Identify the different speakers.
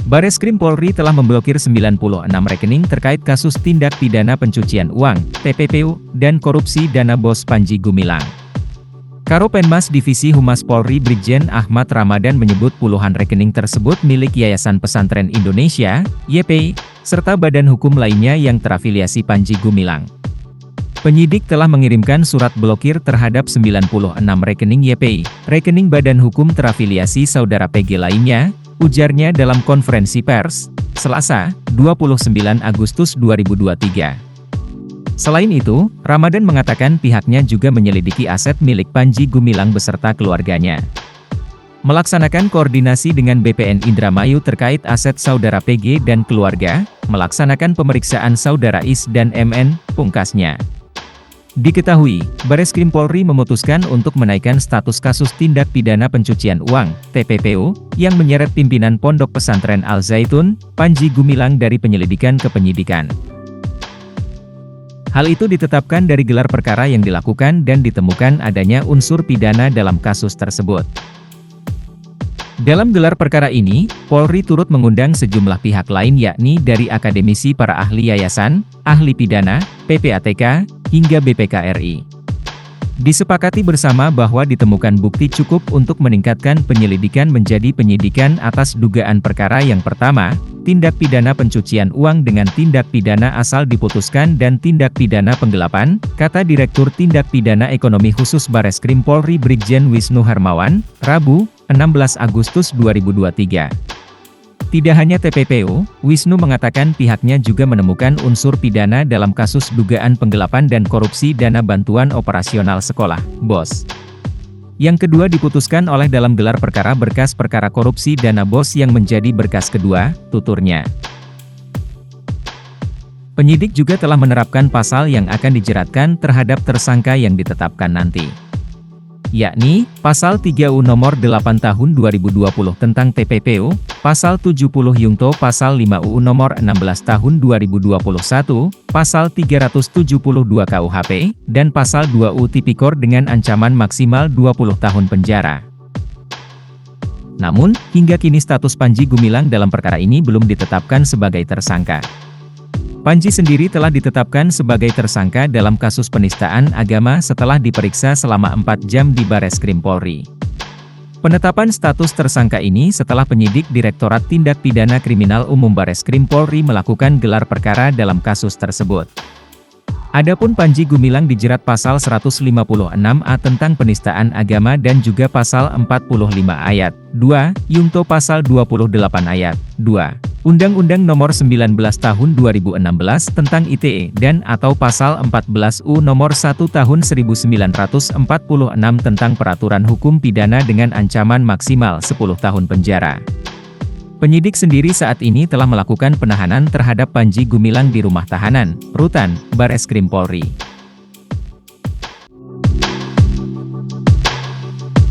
Speaker 1: Bareskrim Polri telah memblokir 96 rekening terkait kasus tindak pidana pencucian uang, TPPU, dan korupsi dana BOS Panji Gumilang. Karopenmas Divisi Humas Polri Brigjen Ahmad Ramadan menyebut puluhan rekening tersebut milik Yayasan Pesantren Indonesia, YPI, serta badan hukum lainnya yang terafiliasi Panji Gumilang. Penyidik telah mengirimkan surat blokir terhadap 96 rekening YPI, rekening badan hukum terafiliasi saudara PG lainnya, ujarnya dalam konferensi pers, Selasa, 29 Agustus 2023. Selain itu, Ramadan mengatakan pihaknya juga menyelidiki aset milik Panji Gumilang beserta keluarganya. Melaksanakan koordinasi dengan BPN Indramayu terkait aset saudara PG dan keluarga, melaksanakan pemeriksaan saudara IS dan MN, pungkasnya. Diketahui, Bareskrim Polri memutuskan untuk menaikkan status kasus tindak pidana pencucian uang, TPPU, yang menyeret pimpinan Pondok Pesantren Al Zaitun, Panji Gumilang dari penyelidikan ke penyidikan. Hal itu ditetapkan dari gelar perkara yang dilakukan dan ditemukan adanya unsur pidana dalam kasus tersebut. Dalam gelar perkara ini, Polri turut mengundang sejumlah pihak lain yakni dari akademisi para ahli yayasan, ahli pidana, PPATK, hingga BPK-RI. Disepakati bersama bahwa ditemukan bukti cukup untuk meningkatkan penyelidikan menjadi penyidikan atas dugaan perkara yang pertama, tindak pidana pencucian uang dengan tindak pidana asal diputuskan dan tindak pidana penggelapan, kata Direktur Tindak Pidana Ekonomi Khusus Bareskrim Polri Brigjen Wisnu Hermawan, Rabu, 16 Agustus 2023. Tidak hanya TPPU, Wisnu mengatakan pihaknya juga menemukan unsur pidana dalam kasus dugaan penggelapan dan korupsi dana bantuan operasional sekolah, BOS. Yang kedua diputuskan oleh dalam gelar perkara berkas perkara korupsi dana BOS yang menjadi berkas kedua, tuturnya. Penyidik juga telah menerapkan pasal yang akan dijeratkan terhadap tersangka yang ditetapkan nanti, yakni, Pasal 3U Nomor 8 Tahun 2020 tentang TPPU, Pasal 70 Yungto Pasal 5 UU Nomor 16 Tahun 2021, Pasal 372 KUHP, dan Pasal 2 UU Tipikor dengan ancaman maksimal 20 tahun penjara. Namun, hingga kini status Panji Gumilang dalam perkara ini belum ditetapkan sebagai tersangka. Panji sendiri telah ditetapkan sebagai tersangka dalam kasus penistaan agama setelah diperiksa selama 4 jam di Bareskrim Polri. Penetapan status tersangka ini setelah penyidik Direktorat Tindak Pidana Kriminal Umum Bareskrim Polri melakukan gelar perkara dalam kasus tersebut. Adapun Panji Gumilang dijerat pasal 156A tentang penistaan agama dan juga pasal 45 ayat 2, Yungto pasal 28 ayat 2. Undang-Undang Nomor 19 Tahun 2016 tentang ITE dan atau Pasal 14 U Nomor 1 Tahun 1946 tentang Peraturan Hukum Pidana dengan ancaman maksimal 10 tahun penjara. Penyidik sendiri saat ini telah melakukan penahanan terhadap Panji Gumilang di rumah tahanan, Rutan, Bareskrim Polri.